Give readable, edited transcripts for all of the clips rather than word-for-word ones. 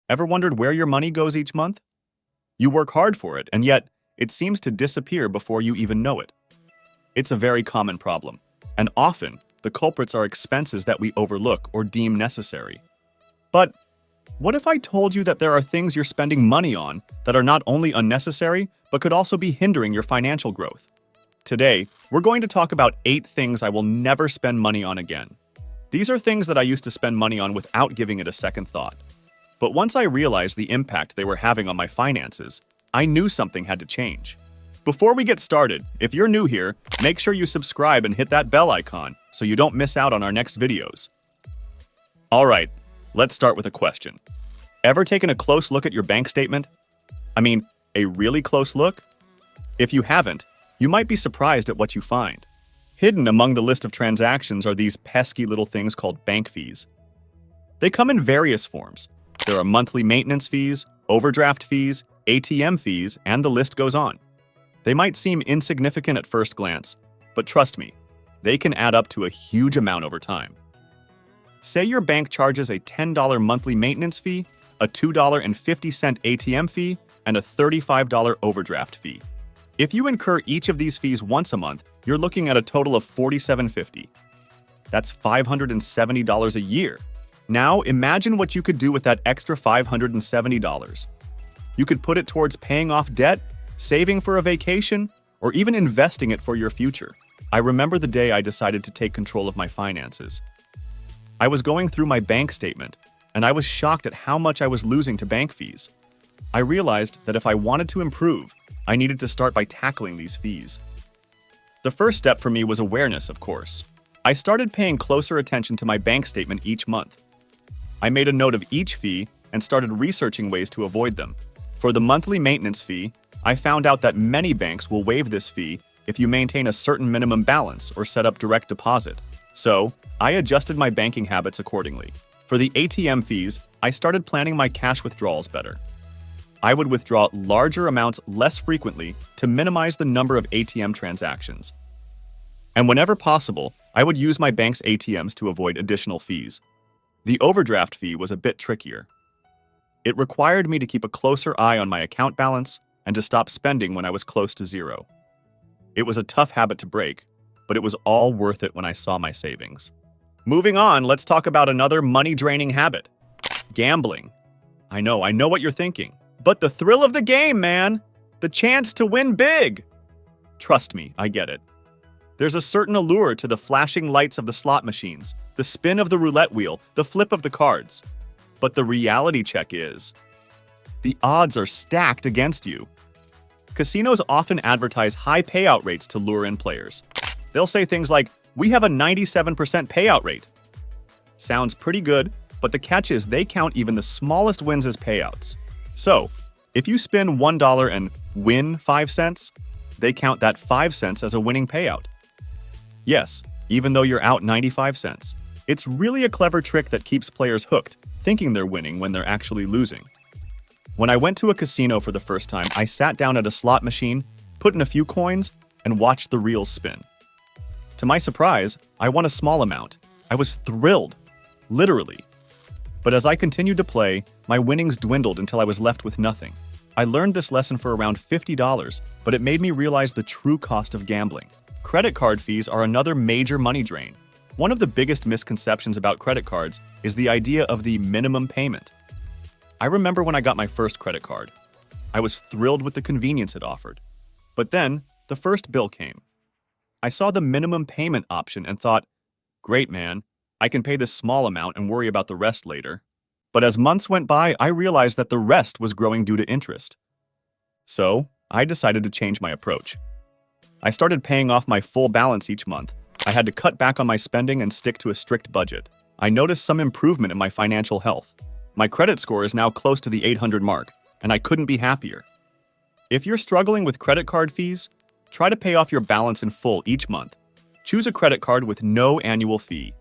Ever wondered where your money goes each month? You work hard for it, and yet it seems to disappear before you even know it. It's a very common problem, and often the culprits are expenses that we overlook or deem necessary. But what if I told you that there are things you're spending money on that are not only unnecessary, but could also be hindering your financial growth? Today, we're going to talk about 8 things I will never spend money on again. These are things that I used to spend money on without giving it a second thought. But once I realized the impact they were having on my finances, I knew something had to change. Before we get started, if you're new here, make sure you subscribe and hit that bell icon so you don't miss out on our next videos. Alright, let's start with a question. Ever taken a close look at your bank statement? I mean, a really close look? If you haven't, you might be surprised at what you find. Hidden among the list of transactions are these pesky little things called bank fees. They come in various forms. There are monthly maintenance fees, overdraft fees, ATM fees, and the list goes on. They might seem insignificant at first glance, but trust me, they can add up to a huge amount over time. Say your bank charges a $10 monthly maintenance fee, a $2.50 ATM fee, and a $35 overdraft fee. If you incur each of these fees once a month, you're looking at a total of $47.50. That's $570 a year. Now, imagine what you could do with that extra $570. You could put it towards paying off debt, saving for a vacation, or even investing it for your future. I remember the day I decided to take control of my finances. I was going through my bank statement, and I was shocked at how much I was losing to bank fees. I realized that if I wanted to improve, I needed to start by tackling these fees. The first step for me was awareness, of course. I started paying closer attention to my bank statement each month. I made a note of each fee and started researching ways to avoid them. For the monthly maintenance fee, I found out that many banks will waive this fee if you maintain a certain minimum balance or set up direct deposit. So, I adjusted my banking habits accordingly. For the ATM fees, I started planning my cash withdrawals better. I would withdraw larger amounts less frequently to minimize the number of ATM transactions. And whenever possible, I would use my bank's ATMs to avoid additional fees. The overdraft fee was a bit trickier. It required me to keep a closer eye on my account balance and to stop spending when I was close to zero. It was a tough habit to break, but it was all worth it when I saw my savings. Moving on, let's talk about another money-draining habit. Gambling. I know what you're thinking. But the thrill of the game, man! The chance to win big! Trust me, I get it. There's a certain allure to the flashing lights of the slot machines, the spin of the roulette wheel, the flip of the cards. But the reality check is, the odds are stacked against you. Casinos often advertise high payout rates to lure in players. They'll say things like, "We have a 97% payout rate." Sounds pretty good, but the catch is they count even the smallest wins as payouts. So, if you spin $1 and win 5 cents, they count that 5 cents as a winning payout. Yes, even though you're out 95 cents. It's really a clever trick that keeps players hooked, thinking they're winning when they're actually losing. When I went to a casino for the first time, I sat down at a slot machine, put in a few coins, and watched the reels spin. To my surprise, I won a small amount. I was thrilled, literally. But as I continued to play, my winnings dwindled until I was left with nothing. I learned this lesson for around $50, but it made me realize the true cost of gambling. Credit card fees are another major money drain. One of the biggest misconceptions about credit cards is the idea of the minimum payment. I remember when I got my first credit card. I was thrilled with the convenience it offered. But then, the first bill came. I saw the minimum payment option and thought, great man, I can pay this small amount and worry about the rest later. But as months went by, I realized that the rest was growing due to interest. So, I decided to change my approach. I started paying off my full balance each month. I had to cut back on my spending and stick to a strict budget. I noticed some improvement in my financial health. My credit score is now close to the 800 mark, and I couldn't be happier. If you're struggling with credit card fees, try to pay off your balance in full each month. Choose a credit card with no annual fee.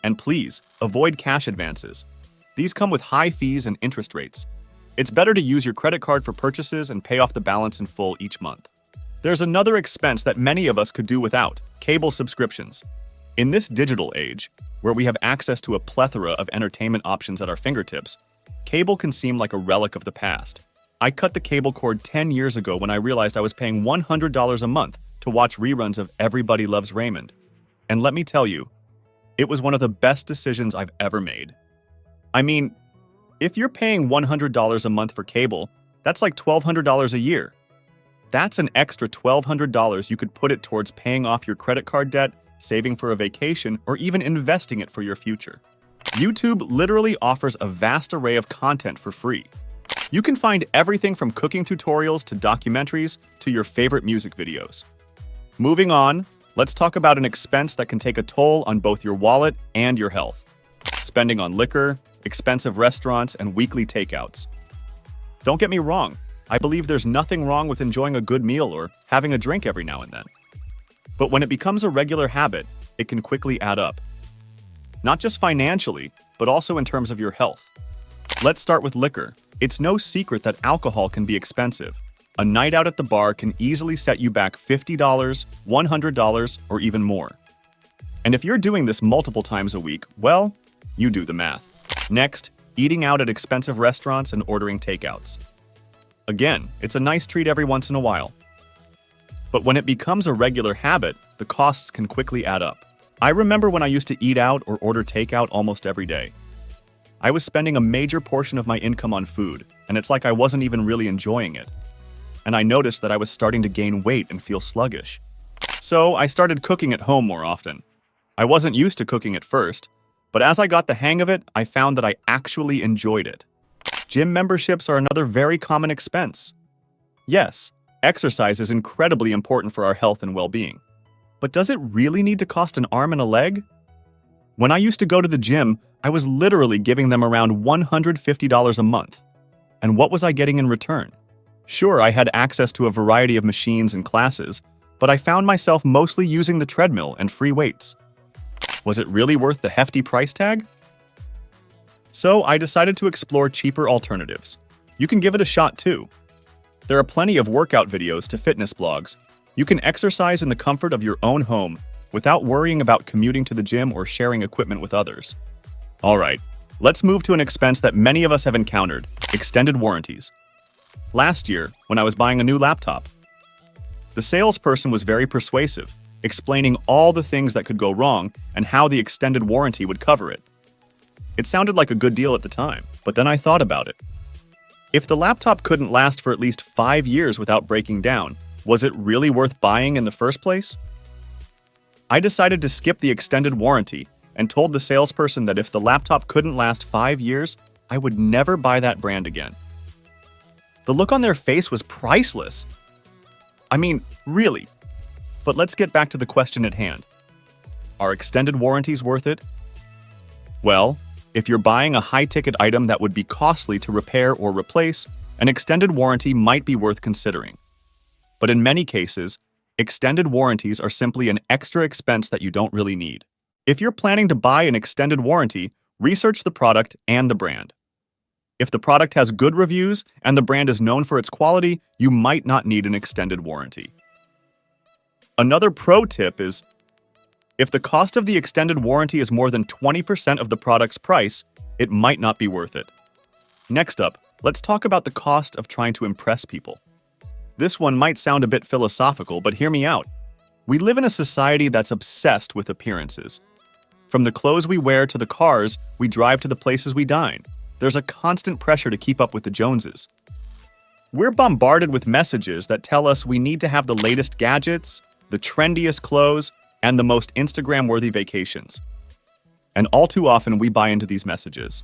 And please, avoid cash advances. These come with high fees and interest rates. It's better to use your credit card for purchases and pay off the balance in full each month. There's another expense that many of us could do without: cable subscriptions. In this digital age, where we have access to a plethora of entertainment options at our fingertips, Cable can seem like a relic of the past. I cut the cable cord 10 years ago when I realized I was paying $100 a month to watch reruns of Everybody Loves Raymond. And let me tell you, it was one of the best decisions I've ever made. I mean, if you're paying $100 a month for cable, that's like $1,200 a year. That's an extra $1,200 you could put it towards paying off your credit card debt, saving for a vacation, or even investing it for your future. YouTube literally offers a vast array of content for free. You can find everything from cooking tutorials to documentaries to your favorite music videos. Moving on, let's talk about an expense that can take a toll on both your wallet and your health. Spending on liquor, expensive restaurants, and weekly takeouts. Don't get me wrong, I believe there's nothing wrong with enjoying a good meal or having a drink every now and then. But when it becomes a regular habit, it can quickly add up. Not just financially, but also in terms of your health. Let's start with liquor. It's no secret that alcohol can be expensive. A night out at the bar can easily set you back $50, $100, or even more. And if you're doing this multiple times a week, well, you do the math. Next, eating out at expensive restaurants and ordering takeouts. Again, it's a nice treat every once in a while. But when it becomes a regular habit, the costs can quickly add up. I remember when I used to eat out or order takeout almost every day. I was spending a major portion of my income on food, and it's like I wasn't even really enjoying it. And I noticed that I was starting to gain weight and feel sluggish. So I started cooking at home more often. I wasn't used to cooking at first, but as I got the hang of it, I found that I actually enjoyed it. Gym memberships are another very common expense. Yes, exercise is incredibly important for our health and well-being. But does it really need to cost an arm and a leg? When I used to go to the gym, I was literally giving them around $150 a month. And what was I getting in return? Sure, I had access to a variety of machines and classes, but I found myself mostly using the treadmill and free weights. Was it really worth the hefty price tag? So I decided to explore cheaper alternatives. You can give it a shot too. There are plenty of workout videos to fitness blogs. You can exercise in the comfort of your own home without worrying about commuting to the gym or sharing equipment with others. Alright, let's move to an expense that many of us have encountered: extended warranties. Last year, when I was buying a new laptop, the salesperson was very persuasive, explaining all the things that could go wrong and how the extended warranty would cover it. It sounded like a good deal at the time, but then I thought about it. If the laptop couldn't last for at least 5 years without breaking down, was it really worth buying in the first place? I decided to skip the extended warranty and told the salesperson that if the laptop couldn't last 5 years, I would never buy that brand again. The look on their face was priceless. I mean, really. But let's get back to the question at hand. Are extended warranties worth it? Well, if you're buying a high-ticket item that would be costly to repair or replace, an extended warranty might be worth considering. But in many cases, extended warranties are simply an extra expense that you don't really need. If you're planning to buy an extended warranty, research the product and the brand. If the product has good reviews and the brand is known for its quality, you might not need an extended warranty. Another pro tip is, if the cost of the extended warranty is more than 20% of the product's price, it might not be worth it. Next up, let's talk about the cost of trying to impress people. This one might sound a bit philosophical, but hear me out. We live in a society that's obsessed with appearances. From the clothes we wear to the cars we drive to the places we dine, there's a constant pressure to keep up with the Joneses. We're bombarded with messages that tell us we need to have the latest gadgets, the trendiest clothes, and the most Instagram-worthy vacations. And all too often, we buy into these messages.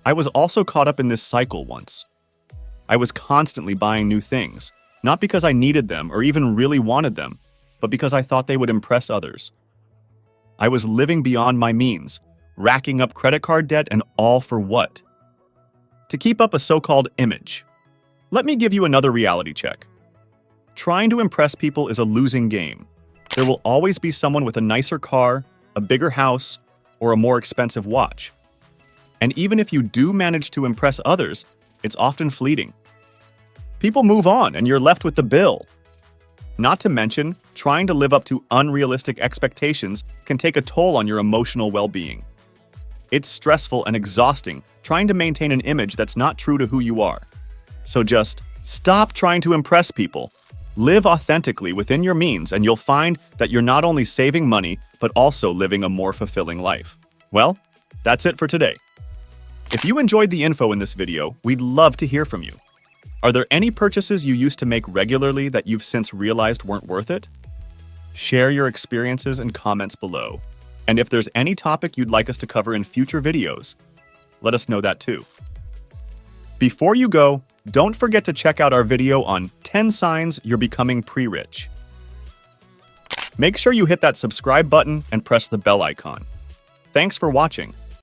I was also caught up in this cycle once. I was constantly buying new things, not because I needed them or even really wanted them, but because I thought they would impress others. I was living beyond my means, racking up credit card debt, and all for what? To keep up a so-called image. Let me give you another reality check. Trying to impress people is a losing game. There will always be someone with a nicer car, a bigger house, or a more expensive watch. And even if you do manage to impress others, it's often fleeting. People move on and you're left with the bill. Not to mention, trying to live up to unrealistic expectations can take a toll on your emotional well-being. It's stressful and exhausting trying to maintain an image that's not true to who you are. So just stop trying to impress people. Live authentically within your means, and you'll find that you're not only saving money, but also living a more fulfilling life. Well, that's it for today. If you enjoyed the info in this video, we'd love to hear from you. Are there any purchases you used to make regularly that you've since realized weren't worth it? Share your experiences and comments below. And if there's any topic you'd like us to cover in future videos, let us know that too. Before you go, don't forget to check out our video on 10 signs you're becoming pre-rich. Make sure you hit that subscribe button and press the bell icon. Thanks for watching.